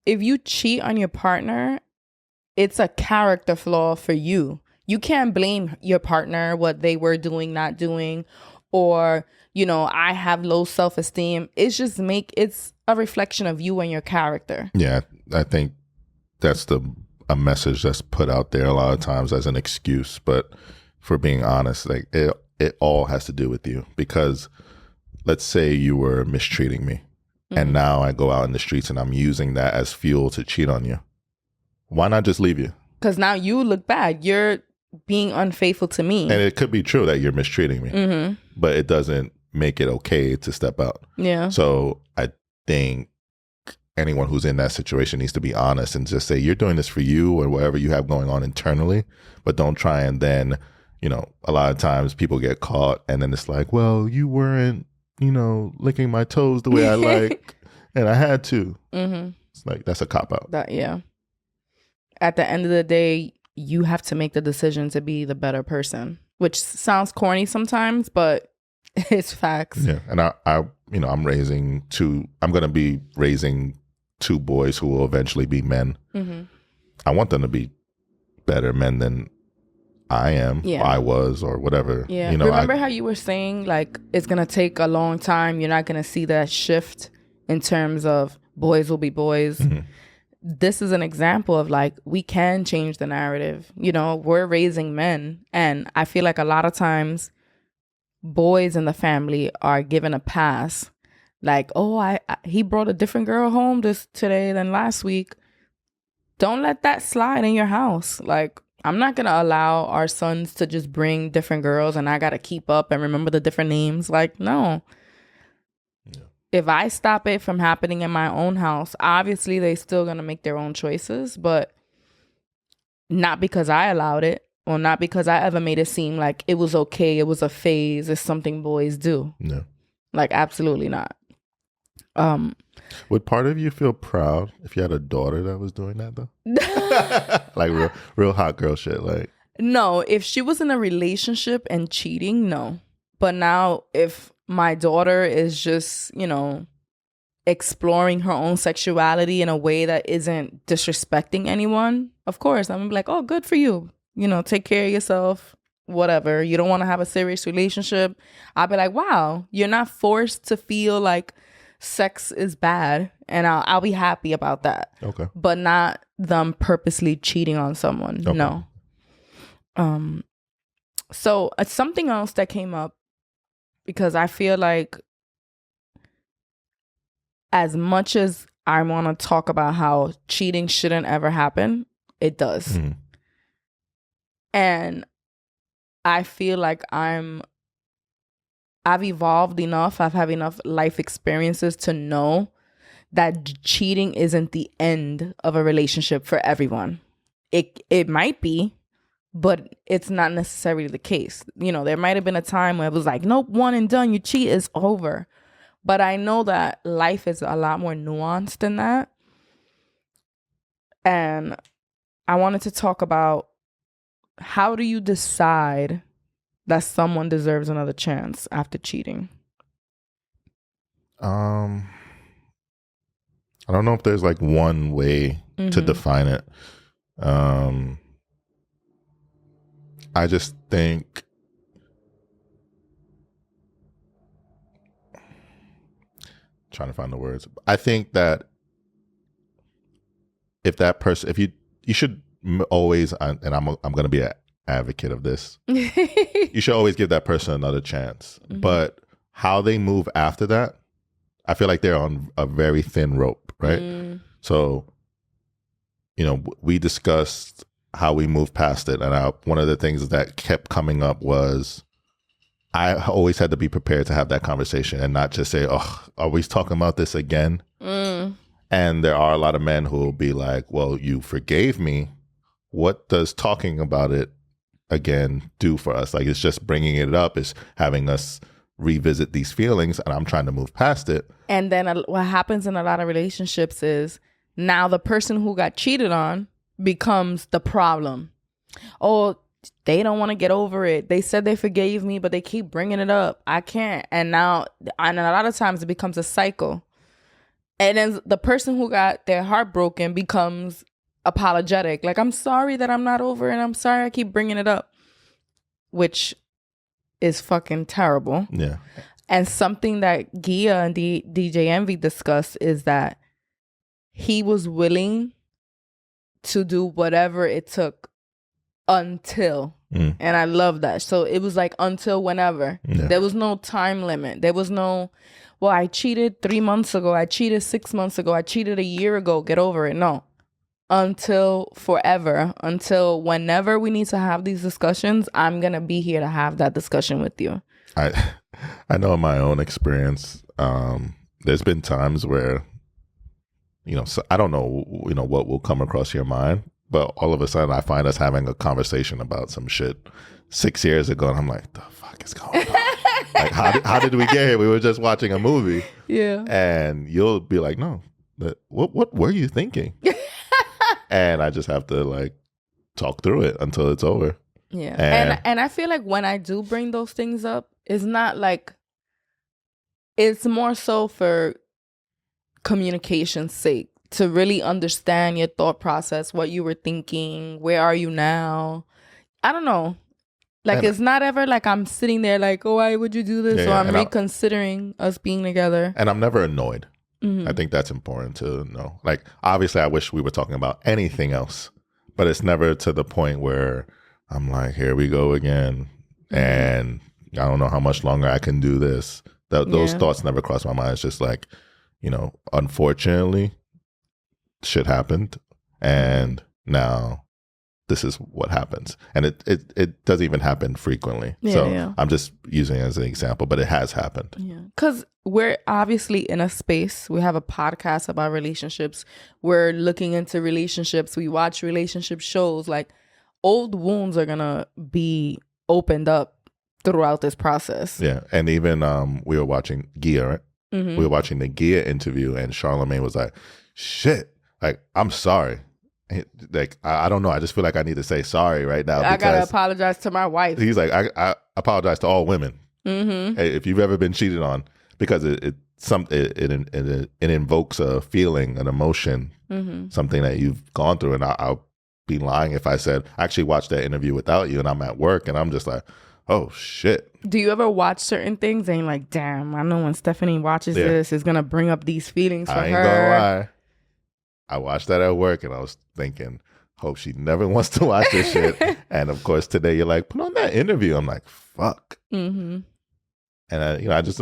If you cheat on your partner, it's a character flaw for you. You can't blame your partner, what they were doing, not doing, or, I have low self-esteem. It's a reflection of you and your character. Yeah, I think that's a message that's put out there a lot of times as an excuse. But for being honest, like it all has to do with you. Because let's say you were mistreating me and now I go out in the streets and I'm using that as fuel to cheat on you. Why not just leave you? Because now you look bad. You're being unfaithful to me. And it could be true that you're mistreating me, but it doesn't make it okay to step out. Yeah. So I think anyone who's in that situation needs to be honest and just say, you're doing this for you or whatever you have going on internally, but don't try and then, a lot of times people get caught and then it's like, well, you weren't, licking my toes the way I like, and I had to. It's like, that's a cop-out. Yeah. At the end of the day, you have to make the decision to be the better person, which sounds corny sometimes, but it's facts. Yeah. And I'm going to be raising two boys who will eventually be men. I want them to be better men than I am, or I was, or whatever. Yeah. Remember how you were saying, like, it's going to take a long time. You're not going to see that shift in terms of boys will be boys. This is an example of, like, we can change the narrative. We're raising men. And I feel like a lot of times boys in the family are given a pass. Like, oh, he brought a different girl home today than last week. Don't let that slide in your house. Like, I'm not going to allow our sons to just bring different girls and I got to keep up and remember the different names. Like, no. Yeah. If I stop it from happening in my own house, obviously they're still going to make their own choices, but not because I allowed it or not because I ever made it seem like it was okay. It was a phase. It's something boys do. No. Like, absolutely not. Would part of you feel proud if you had a daughter that was doing that though? Like real hot girl shit. Like, no, if she was in a relationship and cheating, no. But now if my daughter is just, exploring her own sexuality in a way that isn't disrespecting anyone, of course, I'm gonna be like, oh, good for you. Take care of yourself, whatever. You don't want to have a serious relationship. I'll be like, wow, you're not forced to feel like sex is bad, and I'll be happy about that. Okay. But not them purposely cheating on someone. Okay. No. So something else that came up, because I feel like as much as I want to talk about how cheating shouldn't ever happen, it does. And I feel like I've evolved enough. I've had enough life experiences to know that cheating isn't the end of a relationship for everyone. It might be, but it's not necessarily the case. There might have been a time where it was like, nope, one and done, you cheat, it's over. But I know that life is a lot more nuanced than that. And I wanted to talk about, how do you decide that someone deserves another chance after cheating? I I don't know if there's like one way to define it. I just think trying to find the words. I think that if that person, if you should always, and I'm going to be an advocate of this, you should always give that person another chance. But how they move after that, I feel like they're on a very thin rope, right? So, you know, we discussed how we move past it. And one of the things that kept coming up was I always had to be prepared to have that conversation and not just say, oh, are we talking about this again? And there are a lot of men who will be like, well, you forgave me. What does talking about it again do for us? Like, it's just bringing it up, it's having us revisit these feelings, and I'm trying to move past it. And then what happens in a lot of relationships is now the person who got cheated on becomes the problem. Oh, they don't want to get over it. They said they forgave me, but they keep bringing it up. I can't. And a lot of times it becomes a cycle. And then the person who got their heart broken becomes apologetic. Like, I'm sorry that I'm not over it. I'm sorry I keep bringing it up. Which is fucking terrible. Yeah. And something that Gia and DJ Envy discussed is that he was willing to do whatever it took until. And I love that. So it was like until whenever. Yeah. There was no time limit. There was no, well, I cheated 3 months ago. I cheated 6 months ago. I cheated a year ago. Get over it. No. Until forever. Until whenever we need to have these discussions, I'm going to be here to have that discussion with you. I know in my own experience, there's been times where, you know, so I don't know, you know, what will come across your mind, but all of a sudden I find us having a conversation about some shit 6 years ago, and I'm like, the fuck is going on? Like, how did we get here? We were just watching a movie. Yeah. And you'll be like, no, but what were you thinking? And I just have to like talk through it until it's over. Yeah. And I feel like when I do bring those things up, it's not like, it's more so for communication's sake, to really understand your thought process, what you were thinking, where are you now? I don't know. Like, it's not ever like I'm sitting there like, oh, why would you do this? Or I'm reconsidering us being together. And I'm never annoyed. I think that's important to know. Like, obviously, I wish we were talking about anything else, but it's never to the point where I'm like, here we go again. And I don't know how much longer I can do this. Those thoughts never cross my mind. It's just like, you know, unfortunately, shit happened. And now this is what happens. And it doesn't even happen frequently. I'm just using it as an example, but it has happened. Yeah. Because we're obviously in a space. We have a podcast about relationships. We're looking into relationships. We watch relationship shows. Like, old wounds are going to be opened up throughout this process. Yeah. And even we were watching Gia, right? We were watching the Gia interview, and Charlamagne was like, shit, like, I'm sorry. Like, I don't know. I just feel like I need to say sorry right now. I got to apologize to my wife. He's like, I apologize to all women. Hey, if you've ever been cheated on, because it invokes a feeling, an emotion, something that you've gone through. And I'll be lying if I said, I actually watched that interview without you, and I'm at work and I'm just like, oh shit. Do you ever watch certain things and you're like, damn, I know when Stephanie watches this, it's going to bring up these feelings for her. I ain't gonna lie. I watched that at work and I was thinking, hope she never wants to watch this shit. And of course today you're like, put on that interview. I'm like, fuck. And I just,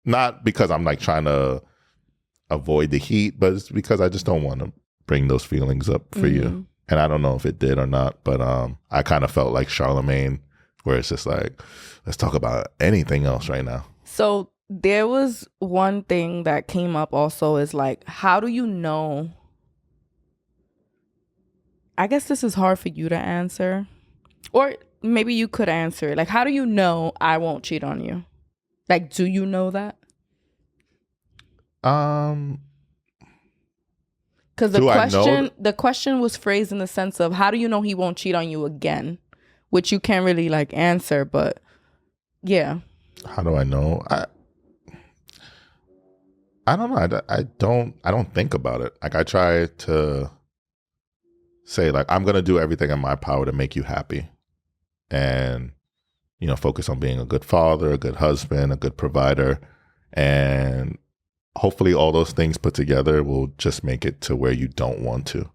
not because I'm like trying to avoid the heat, but it's because I just don't want to bring those feelings up for you. And I don't know if it did or not, but I kind of felt like Charlamagne, where it's just like, let's talk about anything else right now. So there was one thing that came up also, is like, how do you know? I guess this is hard for you to answer, or maybe you could answer it. Like, how do you know I won't cheat on you? Like, do you know that? Because the question was phrased in the sense of, how do you know he won't cheat on you again? Which you can't really like answer, but yeah. How do I know? I don't know. I don't think about it. Like I try to say like I'm gonna do everything in my power to make you happy, and focus on being a good father, a good husband, a good provider, and hopefully all those things put together will just make it to where you don't want to.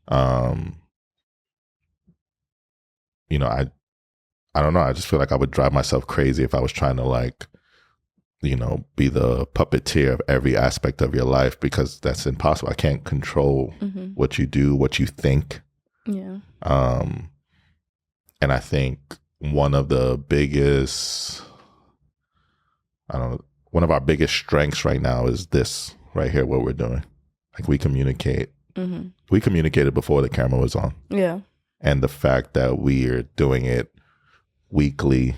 Um, I don't know. I just feel like I would drive myself crazy if I was trying to like, be the puppeteer of every aspect of your life, because that's impossible. I can't control what you do, what you think. Yeah. And I think one of the biggest, one of our biggest strengths right now is this right here, what we're doing. Like we communicate. We communicated before the camera was on. Yeah. And the fact that we are doing it weekly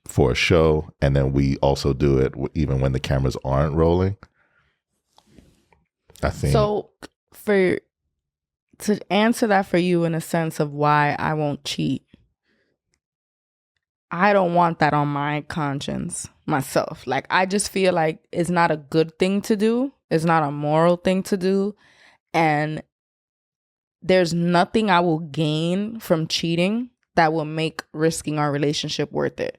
for a show, and then we also do it even when the cameras aren't rolling. I think so. To answer that for you in a sense of why I won't cheat, I don't want that on my conscience myself. Like I just feel like it's not a good thing to do. It's not a moral thing to do, and there's nothing I will gain from cheating that will make risking our relationship worth it.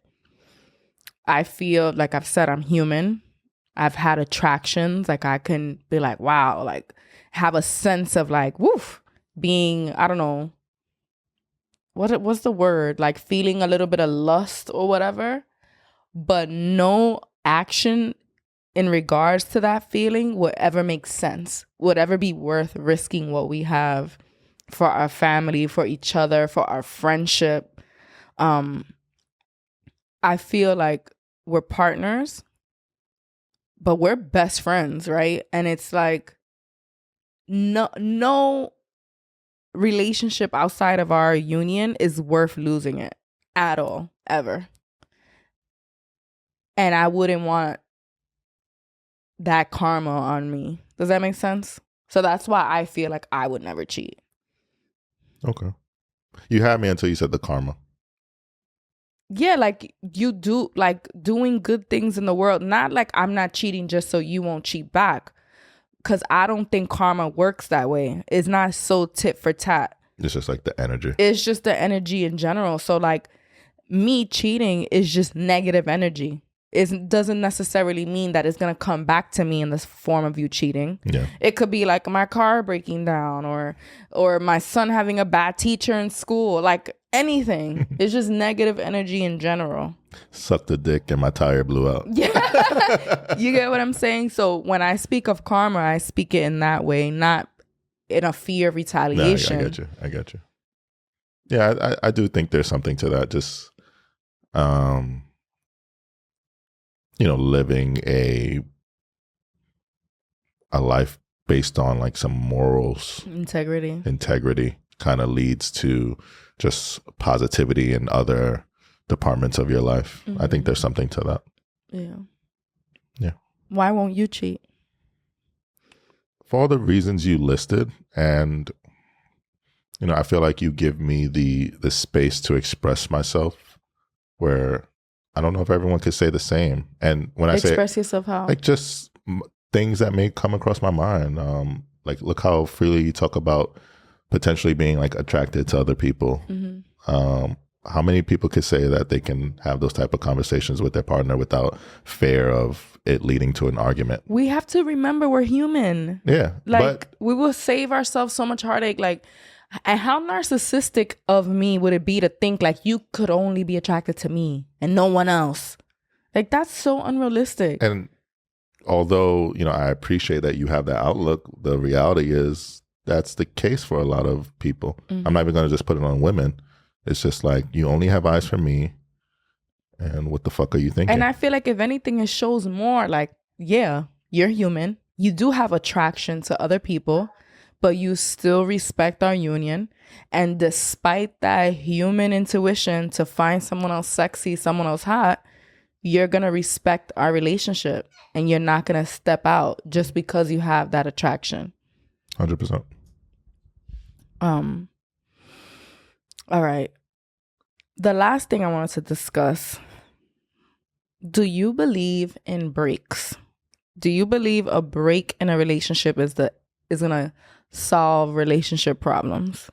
I feel like I've said, I'm human. I've had attractions. Like I can be like, wow, like have a sense of like, woof, being, I don't know, what's the word? Like feeling a little bit of lust or whatever, but no action in regards to that feeling would ever make sense, would ever be worth risking what we have for our family, for each other, for our friendship. I feel like we're partners, but we're best friends, right? And it's like no relationship outside of our union is worth losing it at all, ever. And I wouldn't want that karma on me. Does that make sense? So that's why I feel like I would never cheat. Okay. You had me until you said the karma. Yeah, like you do, like doing good things in the world. Not like I'm not cheating just so you won't cheat back. Because I don't think karma works that way. It's not so tit for tat. It's just like the energy. It's just the energy in general. So like me cheating is just negative energy. It doesn't necessarily mean that it's going to come back to me in the form of you cheating. Yeah. It could be like my car breaking down or my son having a bad teacher in school, like anything. It's just negative energy in general. Sucked a dick and my tire blew out. Yeah. You get what I'm saying? So when I speak of karma, I speak it in that way, not in a fear of retaliation. No, I get you. Yeah, I do think there's something to that. Just, living a life based on like some morals, integrity kind of leads to just positivity in other departments of your life. I think there's something to that. Yeah. Why won't you cheat? For all the reasons you listed, and I feel like you give me the space to express myself, where I don't know if everyone could say the same. And when I say express yourself, how? Like just things that may come across my mind. Like look how freely you talk about potentially being like attracted to other people. How many people could say that they can have those type of conversations with their partner without fear of it leading to an argument? We have to remember we're human. Yeah. Like we will save ourselves so much heartache. Like, and how narcissistic of me would it be to think like you could only be attracted to me and no one else? Like that's so unrealistic. And although, I appreciate that you have that outlook, the reality is that's the case for a lot of people. I'm not even going to just put it on women. It's just like, you only have eyes for me. And what the fuck are you thinking? And I feel like if anything, it shows more like, yeah, you're human. You do have attraction to other people, but you still respect our union. And despite that human intuition to find someone else sexy, someone else hot, you're going to respect our relationship and you're not going to step out just because you have that attraction. 100%. All right. The last thing I wanted to discuss. Do you believe in breaks? Do you believe a break in a relationship is gonna solve relationship problems?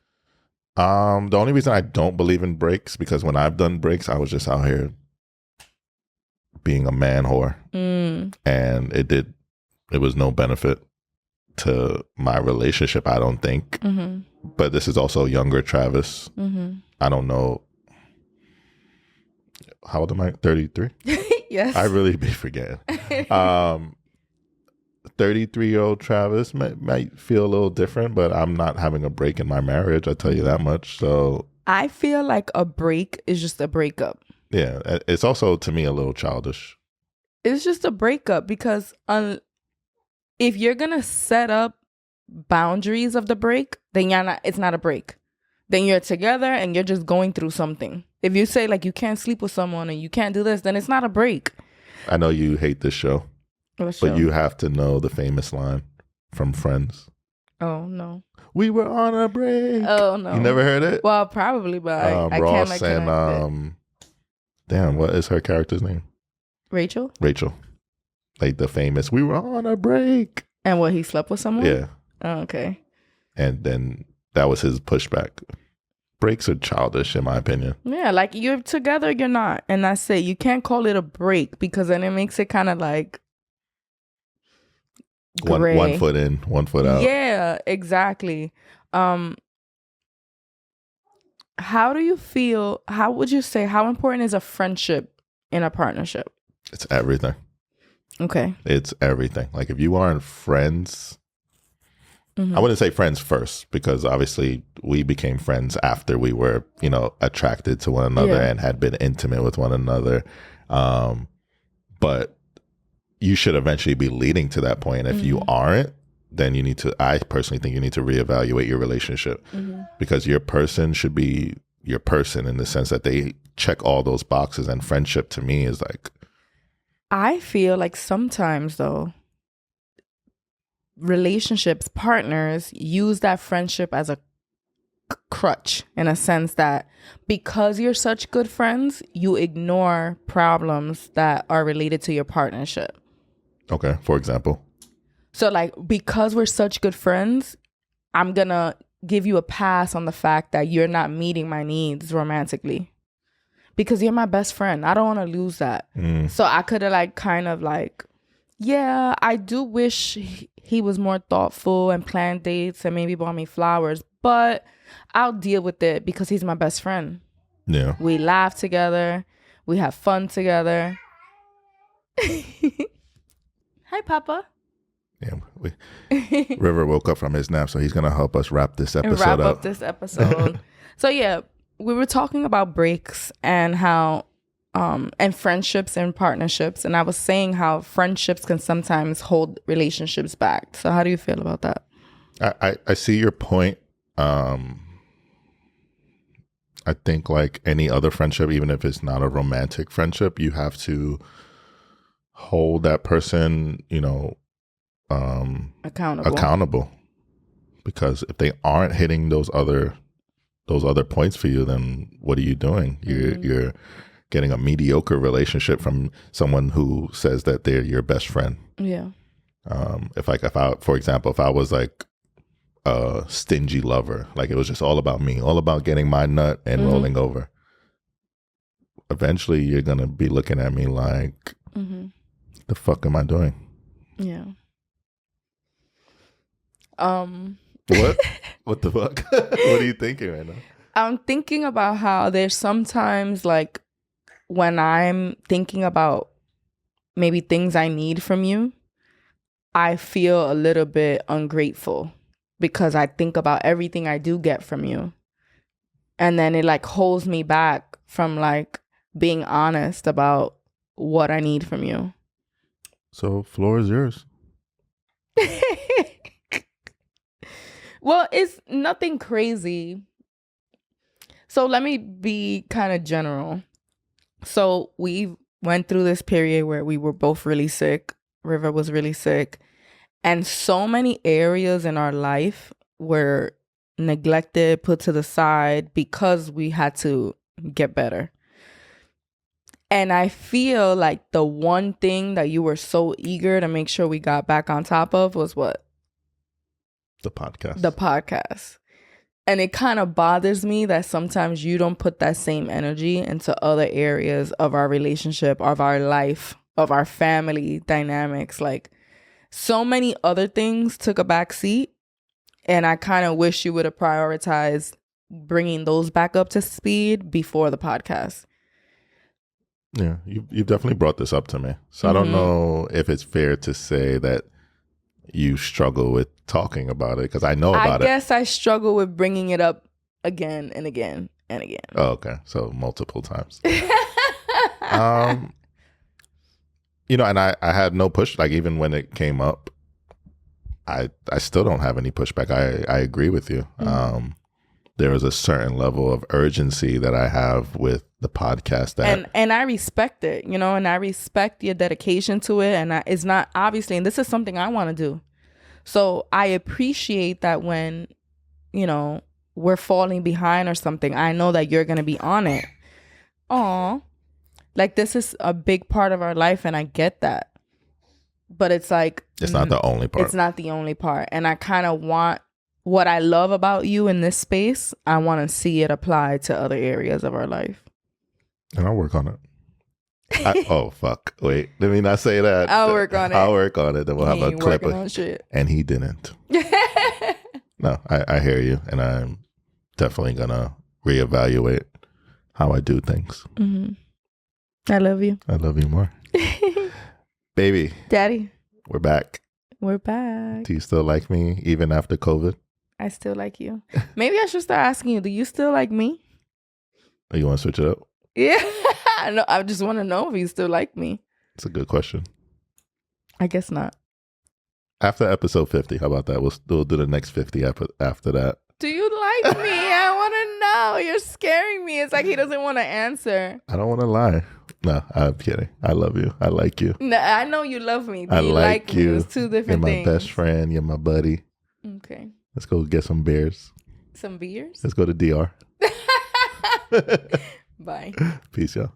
The only reason I don't believe in breaks, because when I've done breaks, I was just out here being a man whore, and it was no benefit to my relationship, I don't think. But this is also younger Travis. I don't know. How old am I? 33? Yes. I really be forgetting. 33-year-old Travis might feel a little different, but I'm not having a break in my marriage, I'll tell you that much. So I feel like a break is just a breakup. Yeah, it's also, to me, a little childish. It's just a breakup because if you're going to set up boundaries of the break, then it's not a break. Then you're together and you're just going through something. If you say like you can't sleep with someone and you can't do this, then it's not a break. I know you hate this show, but you have to know the famous line from Friends. Oh, no. We were on a break. Oh, no. You never heard it? Well, probably, but I Ross can't and damn, what is her character's name? Rachel. Like the famous, we were on a break. And what, he slept with someone? Yeah. Oh, okay. And then that was his pushback. Breaks are childish, in my opinion. Yeah, like you're together, you're not. And that's it. You can't call it a break because then it makes it kind of like one foot in, 1 foot out. Yeah, exactly. How do you feel? How would you say, how important is a friendship in a partnership? It's everything. Okay. It's everything. Like if you aren't friends, I wouldn't say friends first, because obviously we became friends after we were, attracted to one another and had been intimate with one another. But you should eventually be leading to that point. If you aren't, then I personally think you need to reevaluate your relationship, because your person should be your person in the sense that they check all those boxes. And friendship to me is like, I feel like sometimes though, relationships, partners use that friendship as a crutch, in a sense that because you're such good friends, you ignore problems that are related to your partnership. Okay, for example. So like, because we're such good friends, I'm gonna give you a pass on the fact that you're not meeting my needs romantically because you're my best friend. I don't want to lose that. So I could have yeah, I do wish he was more thoughtful and planned dates and maybe bought me flowers, but I'll deal with it because he's my best friend. Yeah. We laugh together. We have fun together. Hi, Papa. Yeah, River woke up from his nap, so he's gonna help us wrap this episode up. So yeah, we were talking about breaks and how and friendships and partnerships, and I was saying how friendships can sometimes hold relationships back. So how do you feel about that? I see your point. I think like any other friendship, even if it's not a romantic friendship, you have to hold that person, accountable, because if they aren't hitting those other points for you, then what are you doing? You're getting a mediocre relationship from someone who says that they're your best friend. Yeah. If for example, if I was like a stingy lover, like it was just all about me, all about getting my nut and rolling over, eventually you're gonna be looking at me like, the fuck am I doing? Yeah. What the fuck? What are you thinking right now? I'm thinking about how there's sometimes like when I'm thinking about maybe things I need from you, I feel a little bit ungrateful because I think about everything I do get from you. And then it like holds me back from like being honest about what I need from you. So floor is yours. Well, it's nothing crazy. So let me be kind of general. So we went through this period where we were both really sick. River was really sick. And so many areas in our life were neglected, put to the side because we had to get better. And I feel like the one thing that you were so eager to make sure we got back on top of was what? The podcast. The podcast. And it kind of bothers me that sometimes you don't put that same energy into other areas of our relationship, of our life, of our family dynamics. Like, so many other things took a back seat. And I kind of wish you would have prioritized bringing those back up to speed before the podcast. Yeah, you've definitely brought this up to me. So I don't know if it's fair to say that you struggle with talking about it, because I know about it. I guess I struggle with bringing it up again and again and again. Oh, okay. So multiple times. You know, and I had no push, like even when it came up, I still don't have any pushback. I agree with you. There is a certain level of urgency that I have with the podcast that, and I respect it, you know, and I respect your dedication to it. And it's not, obviously, and this is something I want to do. So I appreciate that when, you know, we're falling behind or something, I know that you're going to be on it. Aw, like this is a big part of our life, and I get that. But it's like, it's not the only part. It's not the only part. And I kind of want what I love about you in this space, I want to see it applied to other areas of our life. And I'll work on it. Oh, fuck. Wait, let me not say that. I'll work on it. I'll work on it. Then we'll have a clip. And he didn't. No, I hear you. And I'm definitely going to reevaluate how I do things. Mm-hmm. I love you. I love you more. Baby. Daddy. We're back. We're back. Do you still like me even after COVID? I still like you. Maybe I should start asking you, do you still like me? Oh, you want to switch it up? Yeah. No, I just want to know if you still like me. It's a good question. I guess not. After episode 50, how about that? We'll do the next 50 after that. Do you like me? I want to know. You're scaring me. It's like he doesn't want to answer. I don't want to lie. No, I'm kidding. I love you. I like you. No, I know you love me. I like you. It's two different things. You're my best friend. You're my buddy. Okay. Let's go get some beers. Some beers? Let's go to DR. Bye. Peace, y'all.